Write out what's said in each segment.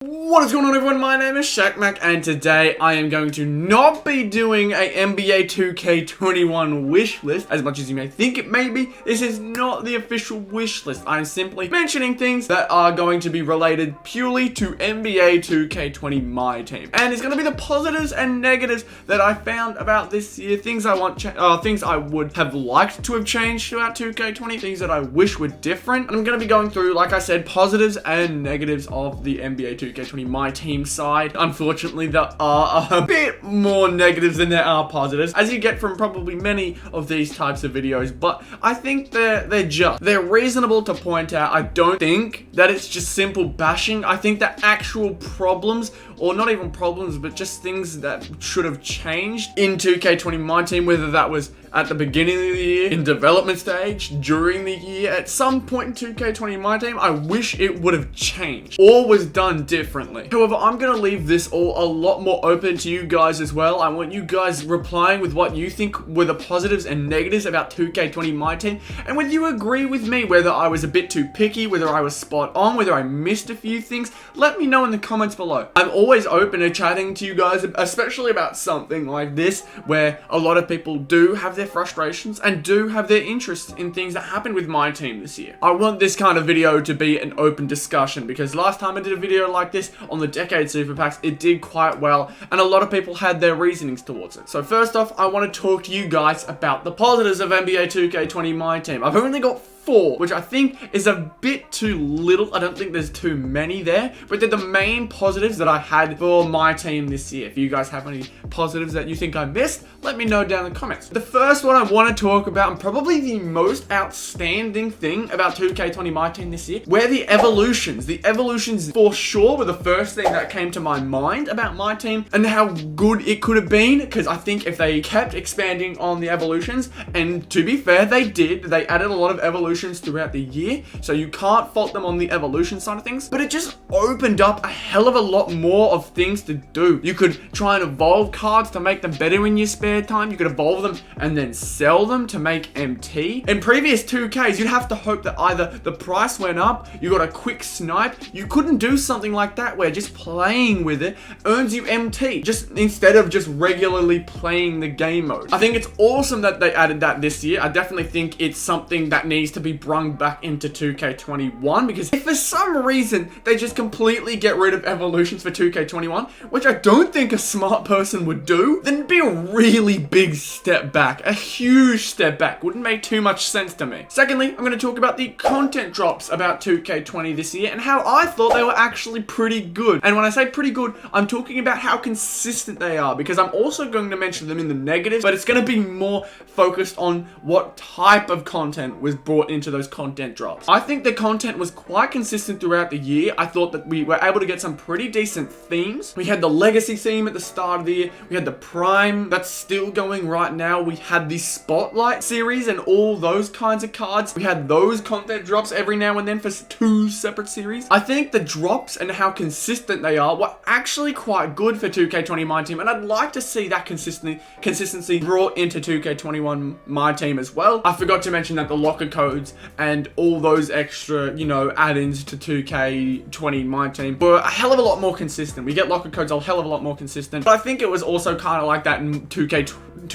What is going on, everyone? My name is Shaq, and today I am going to not be doing a NBA 2K21 wish list, as much as you may think it may be. This is not the official wish list. I am simply mentioning things that are going to be related purely to NBA 2K20 Myteam, and it's going to be the positives and negatives that I found about this year. Things I want, things I would have liked to have changed throughout 2K20, things that I wish were different. And I'm going to be going through, like I said, positives and negatives of the NBA 2K20 Myteam side. Unfortunately, there are a bit more negatives than there are positives, as you get from probably many of these types of videos, but I think they're reasonable to point out. I don't think that it's just simple bashing. I think that actual problems, or not even problems, but just things that should have changed in 2K20 Myteam, whether that was at the beginning of the year, in development stage, during the year, at some point in 2K20 Myteam, I wish it would have changed or was done differently. However, I'm going to leave this all a lot more open to you guys as well. I want you guys replying with what you think were the positives and negatives about 2K20 Myteam, and whether you agree with me, whether I was a bit too picky, whether I was spot on, whether I missed a few things. Let me know in the comments below. I'm always open to chatting to you guys, especially about something like this, where a lot of people do have their frustrations and do have their interests in things that happened with my team this year. I want this kind of video to be an open discussion, because last time I did a video like this on the Decade Super Packs, it did quite well, and a lot of people had their reasonings towards it. So first off, I want to talk to you guys about the positives of NBA 2K20 Myteam. I've only got 4, which I think is a bit too little. I don't think there's too many there, but they're the main positives that I had for my team this year. If you guys have any positives that you think I missed, let me know down in the comments. The first one I want to talk about, and probably the most outstanding thing about 2K20 Myteam this year, were the evolutions. The evolutions for sure were the first thing that came to my mind about my team and how good it could have been, because I think if they kept expanding on the evolutions, and to be fair, they did, they added a lot of evolutions throughout the year, so you can't fault them on the evolution side of things, but it just opened up a hell of a lot more of things to do. You could try and evolve cards to make them better in your spare time. You could evolve them and then sell them to make MT. In previous 2Ks, you'd have to hope that either the price went up, you got a quick snipe. You couldn't do something like that where just playing with it earns you MT, just instead of just regularly playing the game mode. I think it's awesome that they added that this year. I definitely think it's something that needs to be brung back into 2K21, because if for some reason they just completely get rid of evolutions for 2K21, which I don't think a smart person would do, then it'd be a really big step back, a huge step back. Wouldn't make too much sense to me. Secondly, I'm going to talk about the content drops about 2K20 this year and how I thought they were actually pretty good. And when I say pretty good, I'm talking about how consistent they are, because I'm also going to mention them in the negatives, but it's going to be more focused on what type of content was brought into those content drops. I think the content was quite consistent throughout the year. I thought that we were able to get some pretty decent themes. We had the Legacy theme at the start of the year. We had the Prime that's still going right now. We had the Spotlight series and all those kinds of cards. We had those content drops every now and then for 2 separate series. I think the drops and how consistent they are were actually quite good for 2K20 Myteam, and I'd like to see that consistency brought into 2K21 Myteam as well. I forgot to mention that the locker codes and all those extra, add-ins to 2K20 Myteam were a hell of a lot more consistent. We get locker codes a hell of a lot more consistent. But I think it was also kind of like that in 2K19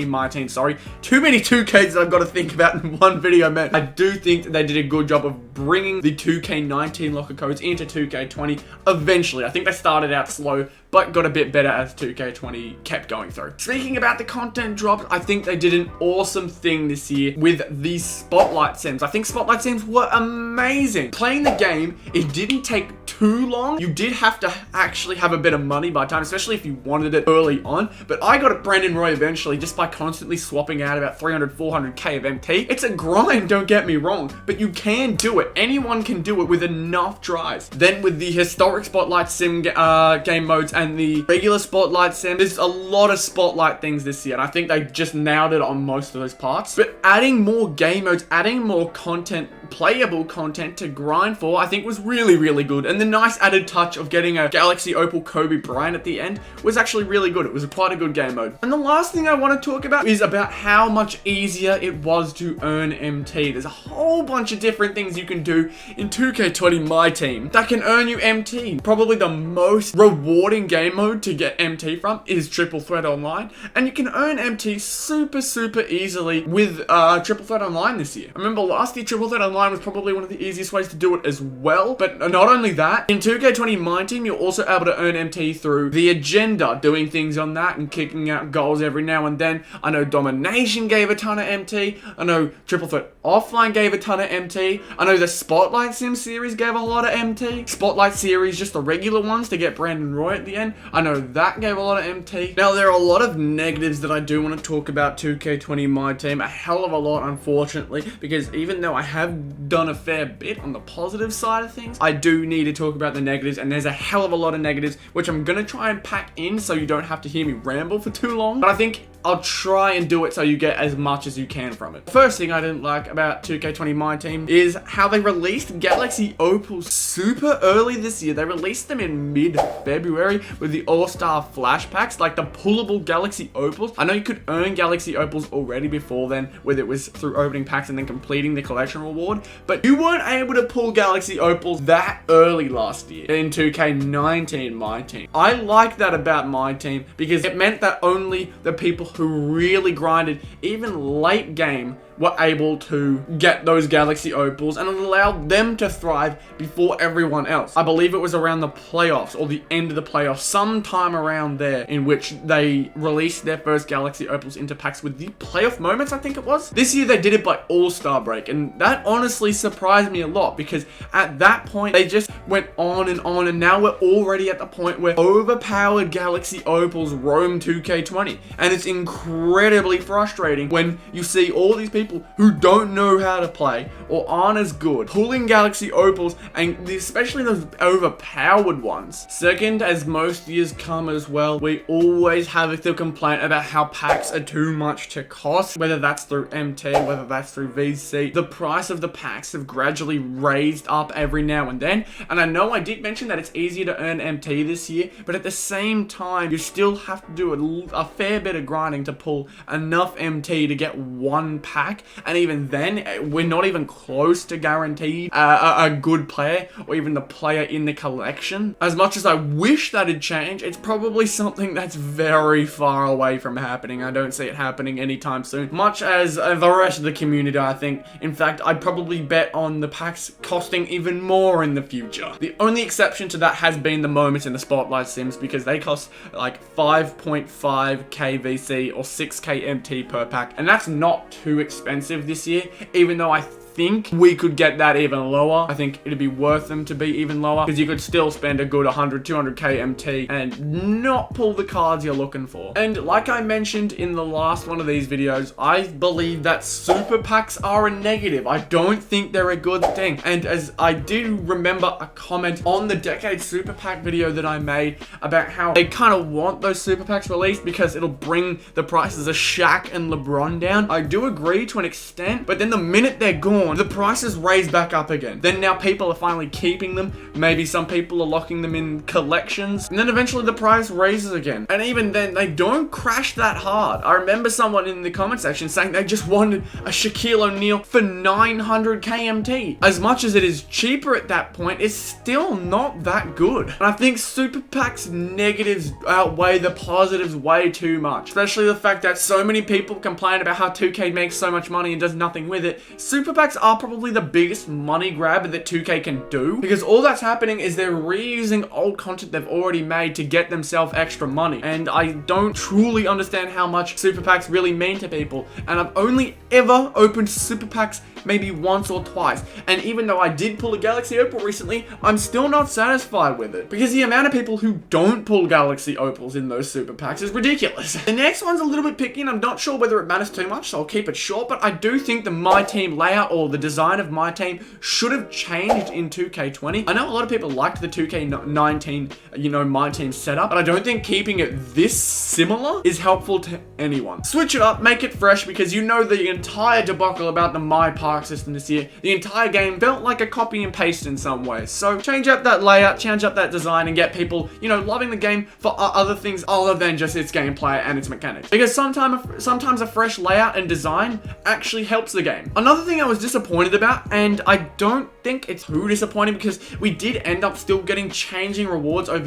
Myteam, sorry. Too many 2Ks that I've got to think about in one video, man. I do think that they did a good job of bringing the 2K19 locker codes into 2K20 eventually. I think they started out slow, but got a bit better as 2K20 kept going through. Speaking about the content drops, I think they did an awesome thing this year with the Spotlight Sims. I think Spotlight Sims were amazing. Playing the game, it didn't take too long. You did have to actually have a bit of money by time, especially if you wanted it early on, but I got it Brandon Roy eventually just by constantly swapping out about 300-400k of MT. It's a grind, don't get me wrong, but you can do it. Anyone can do it with enough tries. Then with the historic Spotlight Sim game modes and the regular Spotlight Sim, there's a lot of Spotlight things this year, and I think they just nailed it on most of those parts. But adding more game modes, adding more content playable content to grind for, I think was really, really good. And the nice added touch of getting a Galaxy Opal Kobe Bryant at the end was actually really good. It was quite a good game mode. And the last thing I want to talk about is about how much easier it was to earn MT. There's a whole bunch of different things you can do in 2K20 Myteam that can earn you MT. Probably the most rewarding game mode to get MT from is Triple Threat Online, and you can earn MT super easily with Triple Threat Online this year. I remember last year Triple Threat Online was probably one of the easiest ways to do it as well, but not only that, in 2K20 Myteam you're also able to earn MT through the agenda, doing things on that and kicking out goals every now and then. I know Domination gave a ton of MT, I know Triple Threat Offline gave a ton of MT, I know the Spotlight Sim series gave a lot of MT. Spotlight series, just the regular ones to get Brandon Roy at the end, I know that gave a lot of MT. Now there are a lot of negatives that I do want to talk about 2K20 Myteam, a hell of a lot unfortunately, because even though I have done a fair bit on the positive side of things, I do need to talk about the negatives, and there's a hell of a lot of negatives which I'm gonna try and pack in so you don't have to hear me ramble for too long, but I think I'll try and do it so you get as much as you can from it. The first thing I didn't like about 2K20 Myteam is how they released Galaxy Opals super early this year. They released them in mid-February with the All-Star Flash Packs, like the pullable Galaxy Opals. I know you could earn Galaxy Opals already before then, whether it was through opening packs and then completing the collection reward, but you weren't able to pull Galaxy Opals that early last year in 2K19 Myteam. I like that about Myteam because it meant that only the people who really grinded, even late game, were able to get those Galaxy Opals, and it allowed them to thrive before everyone else. I believe it was around the playoffs or the end of the playoffs, sometime around there, in which they released their first Galaxy Opals into packs with the playoff moments, I think it was. This year they did it by All-Star Break, and that honestly surprised me a lot because at that point they just went on, and now we're already at the point where overpowered Galaxy Opals roam 2K20, and it's incredibly frustrating when you see all these people who don't know how to play or aren't as good pulling Galaxy Opals, and especially those overpowered ones. Second, as most years come as well, we always have the complaint about how packs are too much to cost, whether that's through MT, whether that's through VC. The price of the packs have gradually raised up every now and then, and I know I did mention that it's easier to earn MT this year, but at the same time you still have to do a fair bit of grinding to pull enough MT to get one pack, and even then we're not even close to guaranteed a good player or even the player in the collection. As much as I wish that'd change, it's probably something that's very far away from happening. I don't see it happening anytime soon, much as the rest of the community, I think. In fact, I'd probably bet on the packs costing even more in the future. The only exception to that has been the moments in the Spotlight Sims, because they cost like 5.5k VC or 6k MT per pack, and that's not too expensive this year, even though I think we could get that even lower. I think it'd be worth them to be even lower, because you could still spend a good 200k MT and not pull the cards you're looking for. And like I mentioned in the last one of these videos, I believe that super packs are a negative. I don't think they're a good thing. And as I do remember a comment on the Decade Super Pack video that I made about how they kind of want those super packs released because it'll bring the prices of Shaq and LeBron down. I do agree to an extent, but then the minute they're gone, the prices raise back up again. Then now people are finally keeping them. Maybe some people are locking them in collections, and then eventually the price raises again. And even then, they don't crash that hard. I remember someone in the comment section saying they just wanted a Shaquille O'Neal for 900 KMT. As much as it is cheaper at that point, it's still not that good. And I think super packs negatives outweigh the positives way too much. Especially the fact that so many people complain about how 2K makes so much money and does nothing with it. Super packs are probably the biggest money grab that 2K can do, because all that's happening is they're reusing old content they've already made to get themselves extra money. And I don't truly understand how much super packs really mean to people, and I've only ever opened super packs maybe once or twice, and even though I did pull a Galaxy Opal recently, I'm still not satisfied with it, because the amount of people who don't pull Galaxy Opals in those super packs is ridiculous. The next one's a little bit picky, and I'm not sure whether it matters too much, so I'll keep it short, but I do think the Myteam layout or the design of Myteam should have changed in 2K20. I know a lot of people liked the 2K19, Myteam setup, but I don't think keeping it this similar is helpful to anyone. Switch it up, make it fresh, because you know the entire debacle about the My spark system this year, the entire game felt like a copy and paste in some ways. So change up that layout, change up that design, and get people, you know, loving the game for other things other than just its gameplay and its mechanics. Because sometimes a fresh layout and design actually helps the game. Another thing I was disappointed about, and I don't think it's too disappointing because we did end up still getting changing rewards over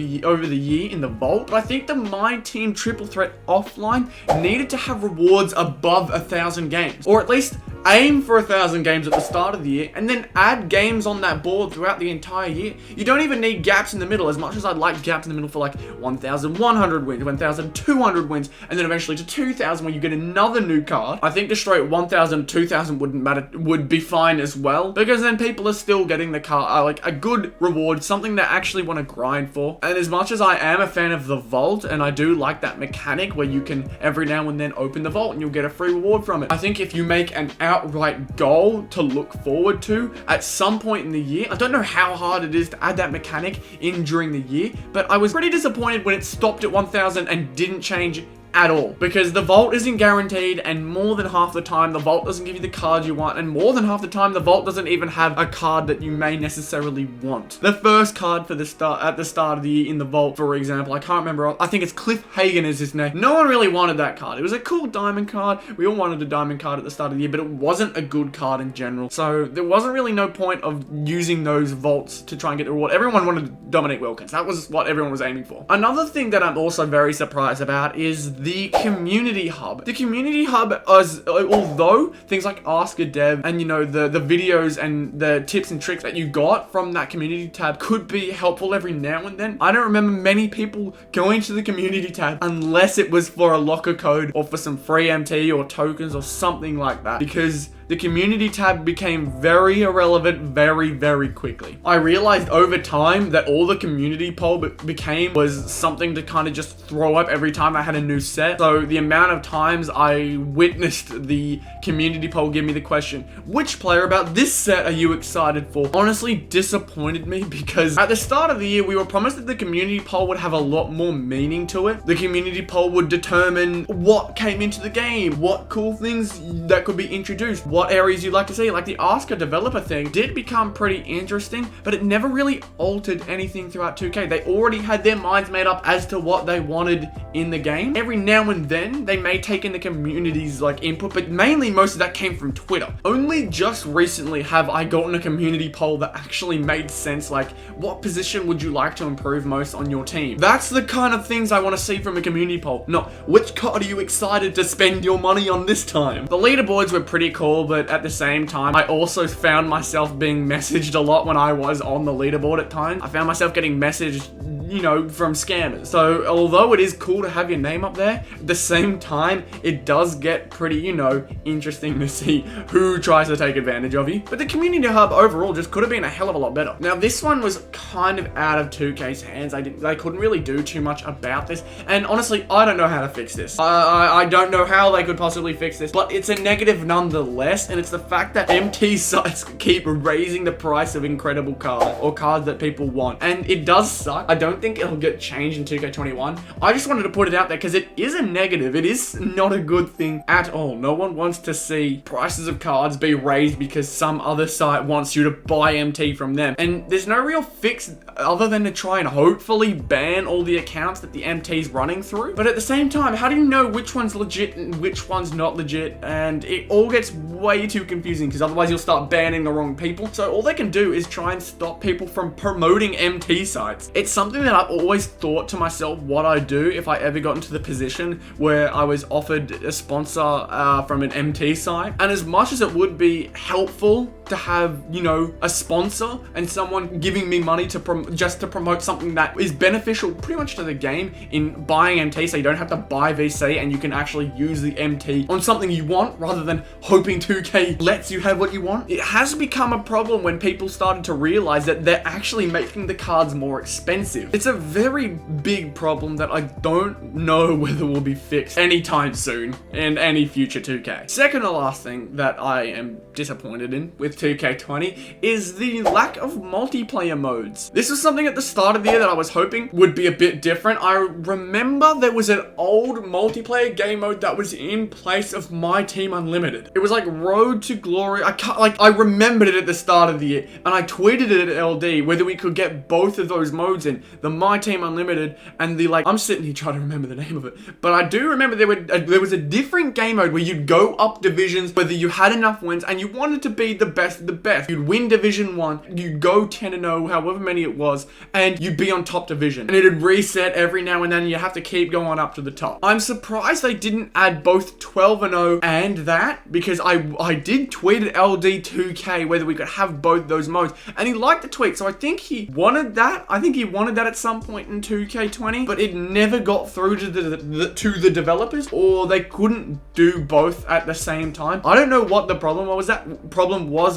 the year in the vault, but I think the Myteam Triple Threat offline needed to have rewards above 1,000 games, or at least aim for 1,000 games at the start of the year and then add games on that board throughout the entire year. You don't even need gaps in the middle, as much as I'd like gaps in the middle for like 1,100 wins, 1,200 wins, and then eventually to 2,000 when you get another new card. I think the straight 1,000, 2,000 wouldn't matter, would be fine as well, because then people are still getting the card, like a good reward, something they actually want to grind for. And as much as I am a fan of the vault, and I do like that mechanic where you can every now and then open the vault and you'll get a free reward from it, I think if you make an outright goal to look forward to at some point in the year, I don't know how hard it is to add that mechanic in during the year, but I was pretty disappointed when it stopped at 1,000 and didn't change at all, because the vault isn't guaranteed, and more than half the time the vault doesn't give you the card you want, and more than half the time the vault doesn't even have a card that you may necessarily want. The first card for the start at the start of the year in the vault, for example, I can't remember, I think it's Cliff Hagan is his name. No one really wanted that card. It was a cool diamond card. We all wanted a diamond card at the start of the year, but it wasn't a good card in general, so there wasn't really no point of using those vaults to try and get the reward. Everyone wanted to dominate Wilkins. That was what everyone was aiming for. Another thing that I'm also very surprised about is the community hub. The community hub, although things like Ask a Dev and, you know, the videos and the tips and tricks that you got from that community tab could be helpful every now and then, I don't remember many people going to the community tab unless it was for a locker code or for some free MT or tokens or something like that, because the community tab became very irrelevant very, very quickly. I realized over time that all the community poll became was something to kind of just throw up every time I had a new set. So the amount of times I witnessed the community poll give me the question, which player about this set are you excited for, honestly disappointed me, because at the start of the year we were promised that the community poll would have a lot more meaning to it. The community poll would determine what came into the game, what cool things that could be introduced, what areas you'd like to see. Like the Ask a Developer thing did become pretty interesting, but it never really altered anything throughout 2K. They already had their minds made up as to what they wanted in the game. Every now and then they may take in the community's like input, but mainly most of that came from Twitter. Only just recently have I gotten a community poll that actually made sense, like what position would you like to improve most on your team? That's the kind of things I want to see from a community poll, not which card are you excited to spend your money on this time. The leaderboards were pretty cool, but at the same time I also found myself being messaged a lot when I was on the leaderboard at times. I found myself getting messaged, you know, from scammers. So although it is cool to have your name up there, at the same time it does get pretty, you know, interesting to see who tries to take advantage of you. But the community hub overall just could have been a hell of a lot better. Now this one was kind of out of 2K's hands. They couldn't really do too much about this, and honestly I don't know how to fix this. I don't know how they could possibly fix this, but it's a negative nonetheless, and it's the fact that MT sites keep raising the price of incredible cards or cards that people want, and it does suck. I don't think it'll get changed in 2K21. I just wanted to put it out there because it is a negative. It is not a good thing at all. No one wants to see prices of cards be raised because some other site wants you to buy MT from them, and there's no real fix other than to try and hopefully ban all the accounts that the MT's running through. But at the same time, how do you know which one's legit and which one's not legit? And it all gets way too confusing because otherwise you'll start banning the wrong people. So all they can do is try and stop people from promoting MT sites. It's something that I've always thought to myself what I'd do if I ever got into the position where I was offered a sponsor from an MT site. And as much as it would be helpful to have, you know, a sponsor and someone giving me money to just to promote something that is beneficial pretty much to the game in buying MT, so you don't have to buy VC and you can actually use the MT on something you want rather than hoping 2K lets you have what you want. It has become a problem when people started to realize that they're actually making the cards more expensive. It's a very big problem that I don't know whether will be fixed anytime soon in any future 2K. Second to last thing that I am disappointed in with with 2K20 is the lack of multiplayer modes. This was something at the start of the year that I was hoping would be a bit different. I remember there was an old multiplayer game mode that was in place of Myteam Unlimited. It was like Road to Glory. I remembered it at the start of the year, and I tweeted it at LD whether we could get both of those modes in, the Myteam Unlimited and the, like, I'm sitting here trying to remember the name of it, but I do remember there was a different game mode where you'd go up divisions, whether you had enough wins and you wanted to be the best of the best. You'd win Division 1, you'd go 10-0, however many it was, and you'd be on top division. And it'd reset every now and then, and you have to keep going up to the top. I'm surprised they didn't add both 12-0 and that, because I did tweet at LD2K whether we could have both those modes, and he liked the tweet, so I think he wanted that. I think he wanted that at some point in 2K20, but it never got through to the developers, or they couldn't do both at the same time. I don't know what the problem was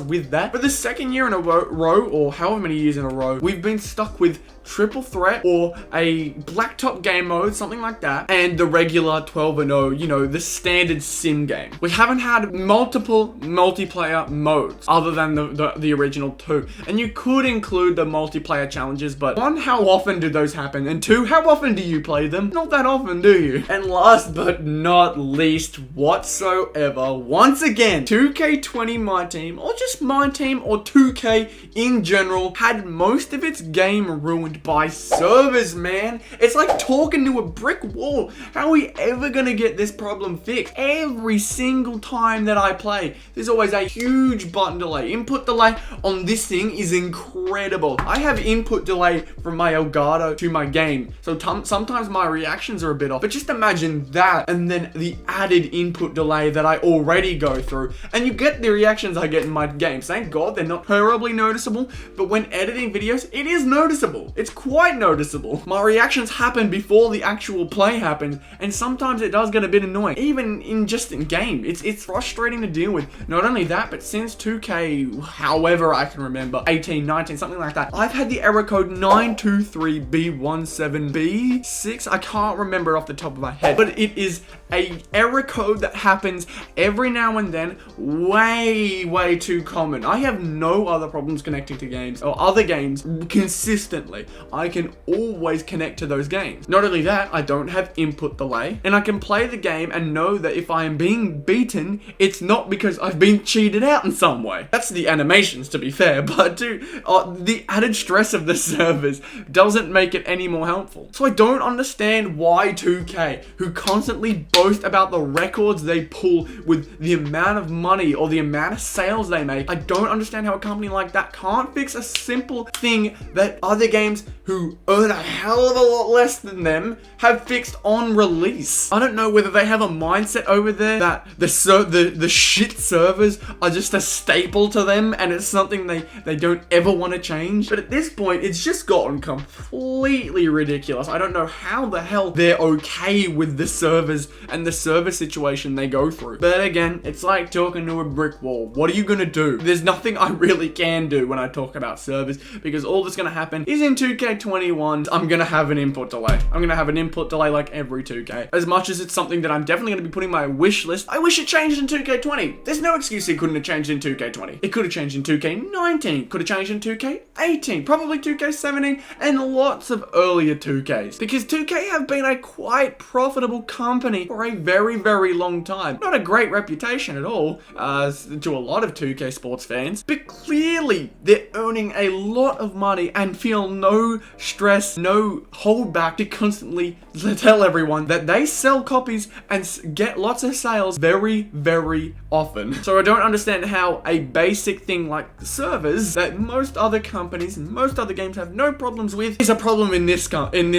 with that. For the second year in a row, or however many years in a row, we've been stuck with triple threat or a blacktop game mode, something like that, and the regular 12-0, you know, the standard sim game. We haven't had multiple multiplayer modes other than the original two, and you could include the multiplayer challenges, but one, how often do those happen? And two, how often do you play them? Not that often, do you? And last but not least whatsoever, once again, 2K20 Myteam, or just Myteam, or 2K in general, had most of its game ruined by servers, man. It's like talking to a brick wall. How are we ever gonna get this problem fixed? Every single time that I play, there's always a huge button delay. Input delay on this thing is incredible. I have input delay from my Elgato to my game, so sometimes my reactions are a bit off, but just imagine that, and then the added input delay that I already go through, and you get the reactions I get in my games. Thank God they're not terribly noticeable, but when editing videos, it is noticeable. It's quite noticeable. My reactions happen before the actual play happens, and sometimes it does get a bit annoying, even in game. It's frustrating to deal with. Not only that, but since 2K, however I can remember, 18, 19, something like that, I've had the error code 923B17B6. I can't remember off the top of my head, but it is a error code that happens every now and then, way too common. I have no other problems connecting to games or other games consistently. I can always connect to those games. Not only that, I don't have input delay, and I can play the game and know that if I am being beaten, it's not because I've been cheated out in some way. That's the animations, to be fair, but the added stress of the servers doesn't make it any more helpful. So I don't understand why 2K, who constantly boast about the records they pull with the amount of money or the amount of sales they make, I don't understand how a company like that can't fix a simple thing that other games who earn a hell of a lot less than them have fixed on release. I don't know whether they have a mindset over there that the shit servers are just a staple to them and it's something they don't ever want to change. But at this point, it's just gotten completely ridiculous. I don't know how the hell they're okay with the servers and the server situation they go through. But again, it's like talking to a brick wall. What are you gonna do? There's nothing I really can do when I talk about servers, because all that's gonna happen is in 2K21, I'm gonna have an input delay. I'm gonna have an input delay like every 2K. As much as it's something that I'm definitely gonna be putting on my wish list, I wish it changed in 2K20. There's no excuse it couldn't have changed in 2K20. It could have changed in 2K19, could have changed in 2K18, probably 2K17, and lots of earlier 2Ks. Because 2K have been a quite profitable company for a very long time. Not a great reputation at all, to a lot of 2K sports fans, but clearly they're earning a lot of money and feel no stress, no holdback to constantly tell everyone that they sell copies and get lots of sales very often. So I don't understand how a basic thing like servers that most other companies and most other games have no problems with is a problem in this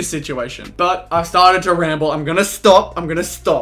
situation. But I've started to ramble. I'm gonna stop.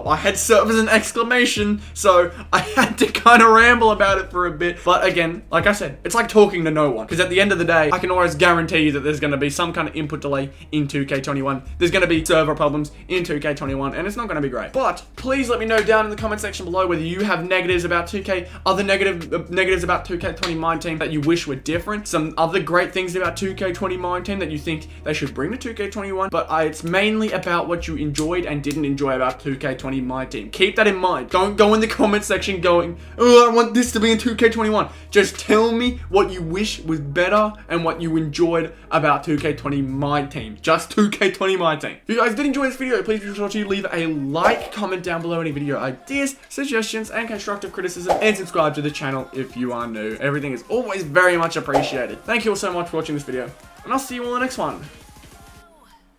I had servers and exclamation, so I had to kind of ramble about it for a bit. But again, like I said, it's like talking to no one, because at the end of the day, I can always guarantee you that there's going to be some kind of input delay in 2K21. There's going to be server problems in 2K21, and it's not going to be great. But please let me know down in the comment section below whether you have negatives about 2K, other negatives about 2K20 Myteam that you wish were different, some other great things about 2K20 Myteam that you think they should bring to 2K21, but it's mainly about what you enjoyed and didn't enjoy about 2K20 Myteam. Keep that in mind. Don't go in the comment section going, oh, I want this to be in 2K21 2K21. Just tell me what you wish was better and what you enjoyed about 2K20 Myteam. Just 2K20 Myteam. If you guys did enjoy this video, please be sure to leave a like, comment down below any video ideas, suggestions, and constructive criticism, and subscribe to the channel if you are new. Everything is always very much appreciated. Thank you all so much for watching this video, and I'll see you all in the next one.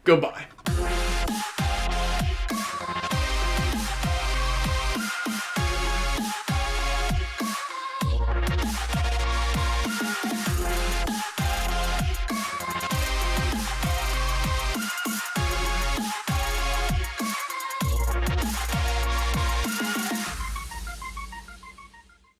Goodbye.